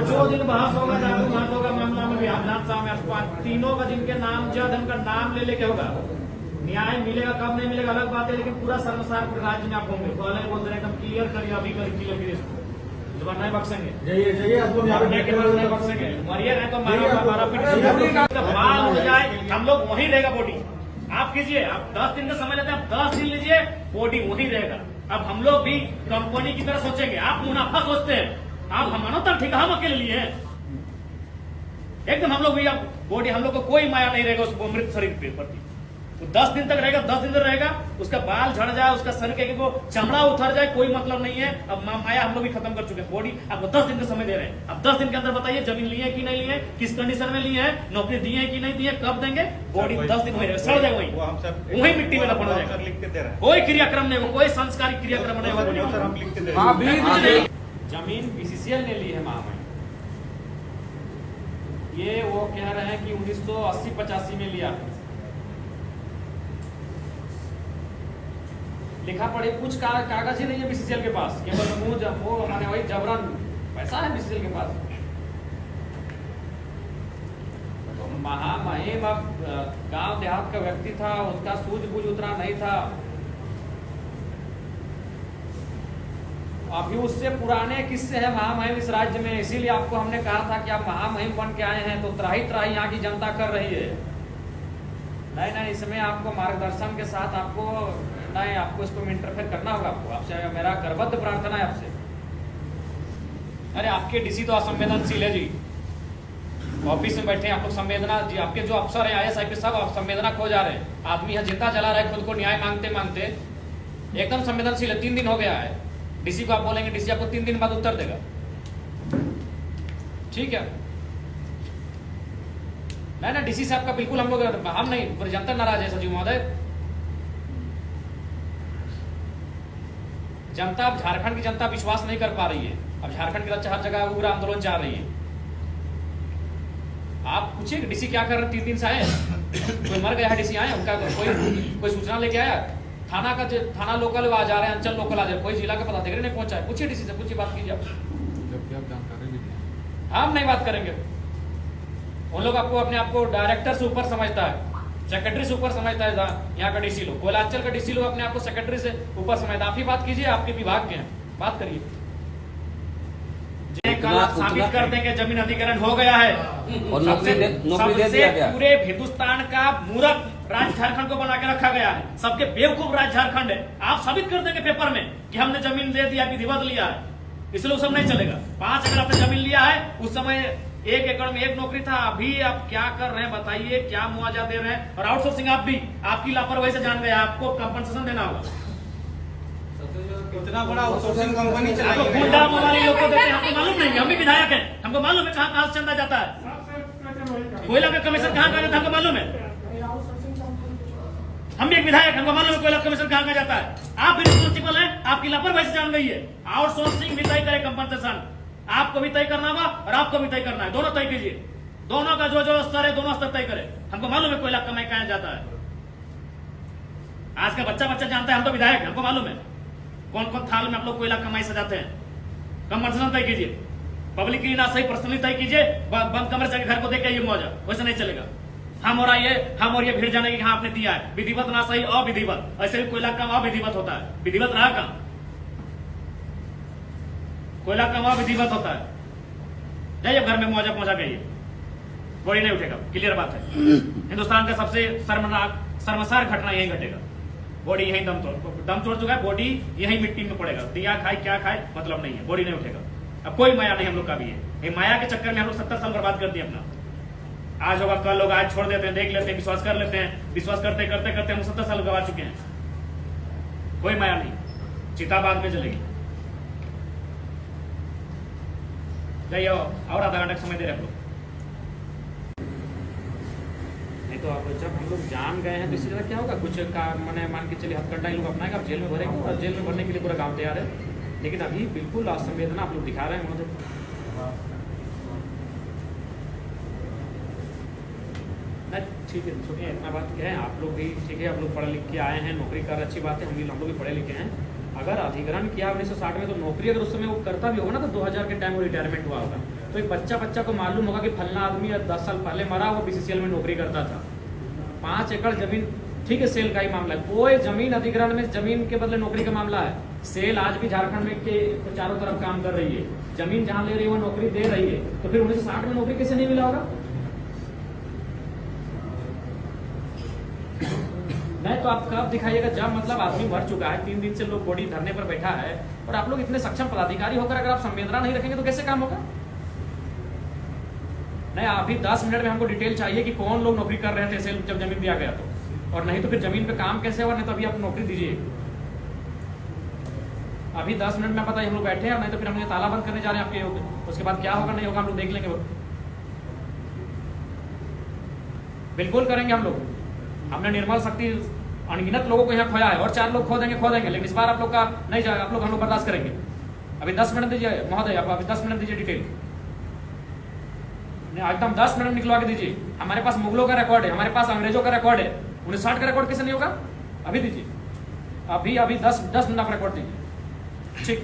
जो दिन बहस होगा जादू महतो का मामला में भी विधानसभा में तीनों का जिनके नाम जद उनका नाम ले लेके होगा, न्याय मिलेगा कब नहीं मिलेगा अलग बात है, लेकिन पूरा शर्मसार राज्य में आप होंगे। तो अलग बोल रहे एकदम क्लियर करिए, अभी क्लियर करिए इसको, जबान नहीं बख्शेंगे, जाइए आपको नहीं बख्शेंगे, मरिए नहीं तो मारा पीट बाल हो जाए, हम लोग वहीं रहेगा बॉडी। आप कीजिए, आप 10 दिन का समय लेते हैं, आप 10 दिन लीजिए, बॉडी वहीं रहेगा। अब हम लोग भी कंपनी की तरह सोचेंगे, आप मुनाफा सोचते हैं, आप हमारा तो ठीक हम अकेले लिए हैं एकदम। हम लोग भी अब बॉडी, हम लोग को कोई माया नहीं रहेगा उस मृत शरीर के प्रति। तो 10 दिन तक रहेगा, 10 दिन तक रहेगा, उसका बाल झड़ जाए, उसका शरीर के वो चमड़ा उतर जाए, कोई मतलब नहीं है। अब माया हम लोग भी खत्म कर चुके हैं। बॉडी आपको 10 दिन का समय दे रहे हैं, अब 10 दिन के अंदर बताइए जमीन लिए है कि नहीं लिए, किस कंडीशन में लिए हैं, नौकरी दिए है कि नहीं दिए, कब देंगे। बॉडी 10 दिन वही सड़ जाएगा, वही मिट्टी में दफन हो जाएगा, लिख के दे रहे हैं, कोई क्रियाक्रम नहीं होगा, कोई संस्कारिक क्रियाक्रम नहीं होगा। सर हम लिख के दे रहे हैं। जमीन बीसीसीएल ने ली है महामहिम, ये वो कह रहे हैं कि 1980-85 में लिया, लिखा पढ़ी कुछ कागज ही नहीं है बीसीसीएल के पास, केवल वो माने वही जबरन पैसा है बीसीसीएल के पास। तो महामहिम अब गांव देहात का व्यक्ति था, उसका सूझबूझ उतना नहीं था, अभी उससे पुराने किस्से हैं महामहिम इस राज्य में। इसीलिए आपको हमने कहा था कि आप महामहिम बन के आए हैं तो त्राही त्राही यहाँ की जनता कर रही है। नहीं, इसमें आपको मार्गदर्शन के साथ आपको इसको इंटरफेयर करना होगा। आपसे मेरा करबद्ध प्रार्थना है आपसे। अरे आपके डीसी तो असंवेदनशील है जी, ऑफिस में बैठे आप लोग संवेदना जी, आपके जो अफसर है IAS IPS सब संवेदना खो जा रहे हैं। आदमी यहाँ जिंदा जला रहा है खुद को न्याय मांगते मांगते, एकदम संवेदनशील है। 3 दिन हो गया है, डीसी को आप बोलेंगे, डीसी आपको 3 दिन बाद उत्तर देगा, ठीक है। नहीं डीसी साहब का बिल्कुल हम नहीं, जनता नाराज है सचिव महोदय। जनता, अब झारखंड की जनता विश्वास नहीं कर पा रही है। अब झारखंड की हर जगह उग्र आंदोलन चाह रही है। आप पूछिए डीसी क्या कर रहे, 3 दिन से आए, कोई मर गया है डीसी आए, उनका कोई सूचना लेके आया, थाना लोकल आ जा रहे हैं, अंचल लोकल आ जा रहे हैं, कोई जिला का पदाधिकारी नहीं पहुंचा है। पूछिए डीसी से, पूछिए, बात कीजिए आप। हम नहीं बात करेंगे, उन लोग आपको अपने आप को डायरेक्टर से ऊपर समझता है, सेक्रेटरी से ऊपर समझता है। यहाँ का डीसी लोग, कोयलांचल का डीसी लोग अपने आप को सेक्रेटरी से ऊपर समझता है। आप ही बात कीजिए, आपके विभाग के हैं, बात करिए। कल आप साबित कर देंगे जमीन अधिग्रहण हो गया है और सबसे पूरे हिंदुस्तान का मूर्ख राज्य झारखंड को बना के रखा गया है, सबके बेवकूफ राज्य झारखंड है। आप साबित कर देंगे पेपर में कि हमने जमीन दे दिया, विधिवत लिया है, इसलिए वो सब नहीं चलेगा। 5 एकड़ आपने जमीन लिया है, उस समय 1 एकड़ में 1 नौकरी था, अभी आप क्या कर रहे हैं बताइए, क्या मुआवजा दे रहे हैं। और आउटसोर्सिंग आप भी, आपकी लापरवाही से जान गए, आपको कंपनसेशन देना होगा। इतना बड़ा आउटसोर्सिंग कंपनी चलाई है, गुंडा वाले लोग को देते हैं, हमको मालूम नहीं, हम भी विधायक हैं, हमको मालूम है कहाँ से चंदा जाता है, कोयला का कमीशन कहाँ जाता है हमको मालूम है। हम भी एक विधायक, हमको मालूम है कोयला कमीशन कहाँ जाता है। आप भी रिस्पॉन्सिबल हैं, आपकी लापरवाही से जान गई है। आउटसोर्सिंग भी तय करे, कंपनसेशन आपको भी तय करना होगा और आपको भी तय करना है, दोनों तय कीजिए। दोनों का जो स्तर है, दोनों स्तर तय करे। हमको मालूम है कोयला कमाई कहाँ जाता है, आज का बच्चा जानता है, हम तो विधायक, हमको मालूम है कौन कौन थाल में आप लोग कोयला कमाई सजाते हैं। कंपनसेशन तय कीजिए, पब्लिक की ना सही पर्सनली तय कीजिए, बंद कमरे से घर को देख के ये मौजा, वैसे नहीं चलेगा। हम और ये भीड़ जाने की हाँ आपने दिया है, विधिवत ना सही अविधिवत, ऐसे भी कोयला काम अविधिवत होता है, विधिवत रहा काम, कोयला काम अविधिवत होता है। जाइए घर में मौजा पहुंचा गई, बॉडी नहीं उठेगा, क्लियर बात है। हिंदुस्तान का सबसे शर्मसार घटना यही घटेगा, बॉडी यही दम तोड़ चुका है, बॉडी यही मिट्टी में पड़ेगा, दिया खाए क्या खाए मतलब नहीं है, बॉडी नहीं उठेगा। अब कोई माया नहीं हम लोग का भी है, ये माया के चक्कर में हम लोग 70 साल बर्बाद कर दिए अपना। आज होगा कल होगा, आज छोड़ देते हैं, देख लेते हैं, विश्वास कर लेते हैं, विश्वास करते करते करते हम 70 साल गवा चुके हैं। कोई माया नहीं, चिता बाद में जलेगी। जाइए और आधा घंटा समय दे रहे हम लोग, नहीं तो अब जब हम लोग जान गए हैं तो इसी तरह क्या होगा, कुछ का मैंने मान के चलिए हथकंडा लोग अपनाएगा, आप जेल में भरेंगे और जेल में भरने के लिए पूरा गांव तैयार है। लेकिन अभी बिल्कुल असंवेदना आप लोग दिखा रहे हैं महोदय। ठीक है, सुनिए, इतना बात क्या है, आप लोग भी ठीक है, आप लोग पढ़े लिख के आए हैं, नौकरी कर, अच्छी बात है, हम लोग भी पढ़े लिखे हैं। अगर अधिग्रहण किया 1960 में, तो नौकरी अगर उस समय वो करता भी होगा ना, तो 2000 के टाइम वो रिटायरमेंट हुआ होगा। तो एक बच्चा को मालूम होगा कि फलना आदमी 10 साल पहले मरा, वो बीसीसीएल में नौकरी करता था। 5 एकड़ जमीन, ठीक है, सेल का ही मामला है, कोई जमीन अधिग्रहण में जमीन के बदले नौकरी का मामला है। सेल आज भी झारखंड में के चारों तरफ काम कर रही है, जमीन जहां ले रही है वो नौकरी दे रही है, तो फिर 1960 में नौकरी कैसे नहीं मिला होगा? नहीं तो आप कब दिखाइएगा जब मतलब आदमी मर चुका है, 3 दिन से लोग बॉडी धरने पर बैठा है, और आप लोग इतने सक्षम पदाधिकारी होकर अगर आप संवेदना नहीं रखेंगे तो कैसे काम होगा? नहीं, अभी 10 मिनट में हमको डिटेल चाहिए कि कौन लोग नौकरी कर रहे थे सेल जब जमीन दिया गया तो, और नहीं तो फिर जमीन पे काम कैसे हुआ? नहीं तो अभी आप नौकरी दीजिए। अभी 10 मिनट में पता है हम लोग बैठे हैं, और नहीं तो फिर हम ये ताला बंद करने जा रहे हैं आपके, उसके बाद क्या होगा नहीं होगा हम लोग देख लेंगे। बिल्कुल करेंगे हम लोग। हमने निर्मल शक्ति अनगिनत लोगों को यहाँ खोया है, और 4 लोग खो देंगे, लेकिन इस बार आप लोग का नहीं जाएगा, आप लोग हम लोग बर्दाश्त करेंगे। अभी 10 मिनट दीजिए महोदय, आप अभी 10 मिनट दीजिए डिटेल, एकदम 10 मिनट निकलवा के दीजिए। हमारे पास मुगलों का रिकॉर्ड है, हमारे पास अंग्रेजों का रिकॉर्ड है, 1960 का रिकॉर्ड कैसे नहीं होगा? अभी दीजिए, अभी 10 मिनट आप रिकॉर्ड दीजिए। ठीक।